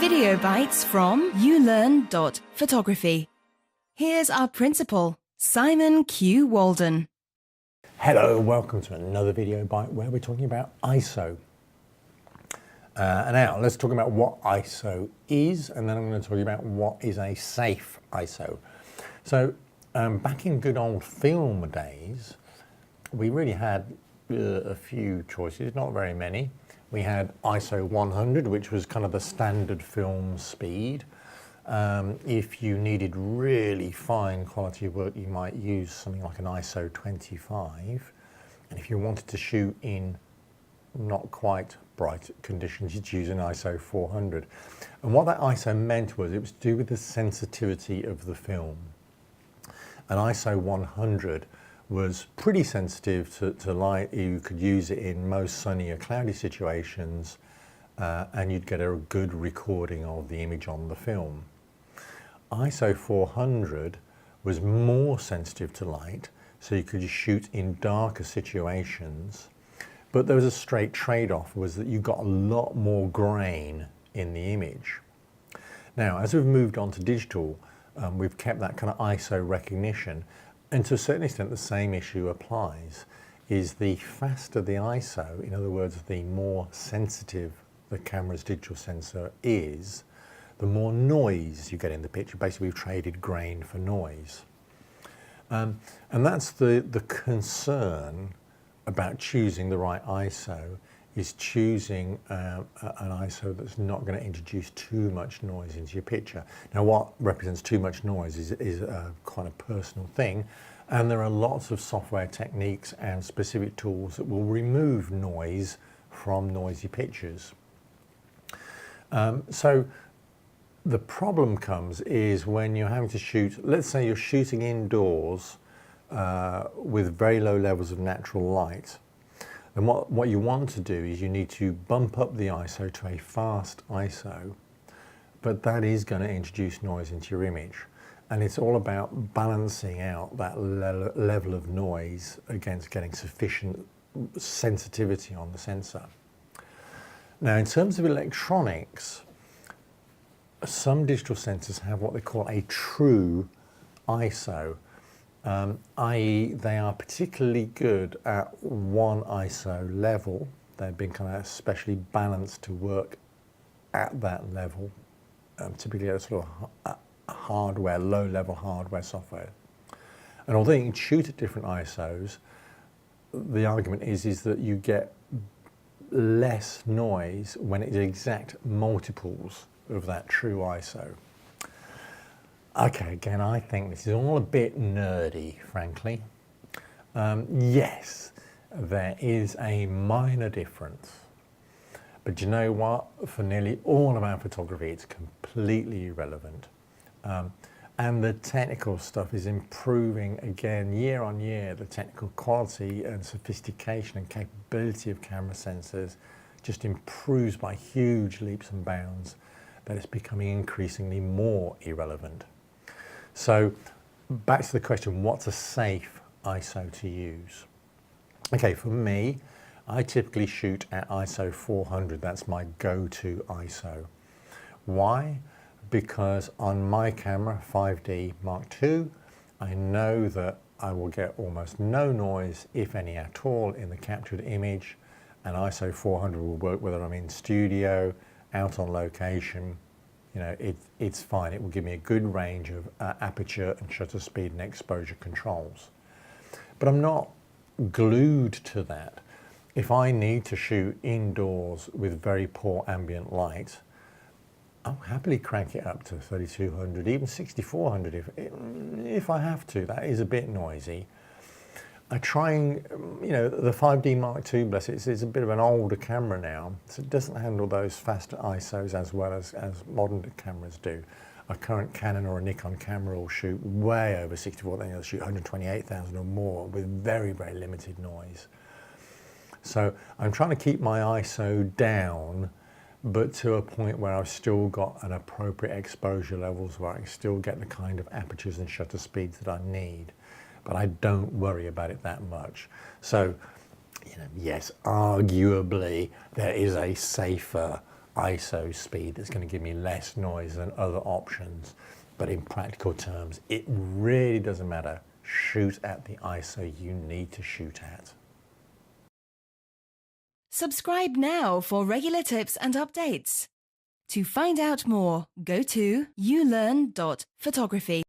Video bites from ulearn.photography. Here's our principal, Simon Q. Walden. Hello, welcome to another video bite where we're talking about ISO. And now let's talk about what ISO is, and then I'm going to talk about what is a safe ISO. So back in good old film days, we really had a few choices, not very many. We had ISO 100, which was kind of the standard film speed. If you needed really fine quality work, you might use something like an ISO 25. And if you wanted to shoot in not quite bright conditions, you'd use an ISO 400. And what that ISO meant was it was to do with the sensitivity of the film. An ISO 100 was pretty sensitive to light. You could use it in most sunny or cloudy situations, and you'd get a good recording of the image on the film. ISO 400 was more sensitive to light, so you could shoot in darker situations, but there was a straight trade-off, was that you got a lot more grain in the image. Now, as we've moved on to digital, we've kept that kind of ISO recognition, and to a certain extent the same issue applies. Is the faster the ISO, in other words, the more sensitive the camera's digital sensor is, the more noise you get in the picture. Basically, we've traded grain for noise. And that's the concern about choosing the right ISO, is choosing an ISO that's not going to introduce too much noise into your picture. Now, what represents too much noise is quite a personal thing, and there are lots of software techniques and specific tools that will remove noise from noisy pictures. So the problem comes is when you're having to shoot, let's say you're shooting indoors with very low levels of natural light. And what you want to do is you need to bump up the ISO to a fast ISO, but that is going to introduce noise into your image. And it's all about balancing out that level of noise against getting sufficient sensitivity on the sensor. Now, in terms of electronics, some digital sensors have what they call a true ISO. I.e. they are particularly good at one ISO level. They've been kind of specially balanced to work at that level, typically at a sort of hardware, low-level hardware software. And although you can shoot at different ISOs, the argument is that you get less noise when it's exact multiples of that true ISO. Okay, again, I think this is all a bit nerdy, frankly. Yes, there is a minor difference. But you know what? For nearly all of our photography, it's completely irrelevant. And the technical stuff is improving again year on year. The technical quality and sophistication and capability of camera sensors just improves by huge leaps and bounds, that it's becoming increasingly more irrelevant. So back to the question, what's a safe ISO to use? Okay, for me, I typically shoot at ISO 400. That's my go-to ISO. Why? Because on my camera, 5D Mark II, I know that I will get almost no noise, if any at all, in the captured image, and ISO 400 will work whether I'm in studio, out on location. You know, it's fine. It will give me a good range of aperture and shutter speed and exposure controls. But I'm not glued to that. If I need to shoot indoors with very poor ambient light, I'll happily crank it up to 3200, even 6400 if I have to. That is a bit noisy. I try and, you know, the 5D Mark II, bless it, it's a bit of an older camera now, so it doesn't handle those faster ISOs as well as modern cameras do. A current Canon or a Nikon camera will shoot way over 64, then they'll shoot 128,000 or more with very, very limited noise. So I'm trying to keep my ISO down, but to a point where I've still got an appropriate exposure levels, where I can still get the kind of apertures and shutter speeds that I need. But I don't worry about it that much. So, you know, yes, arguably there is a safer ISO speed that's going to give me less noise than other options. But in practical terms, it really doesn't matter. Shoot at the ISO you need to shoot at. Subscribe now for regular tips and updates. To find out more, go to ulearn.photography.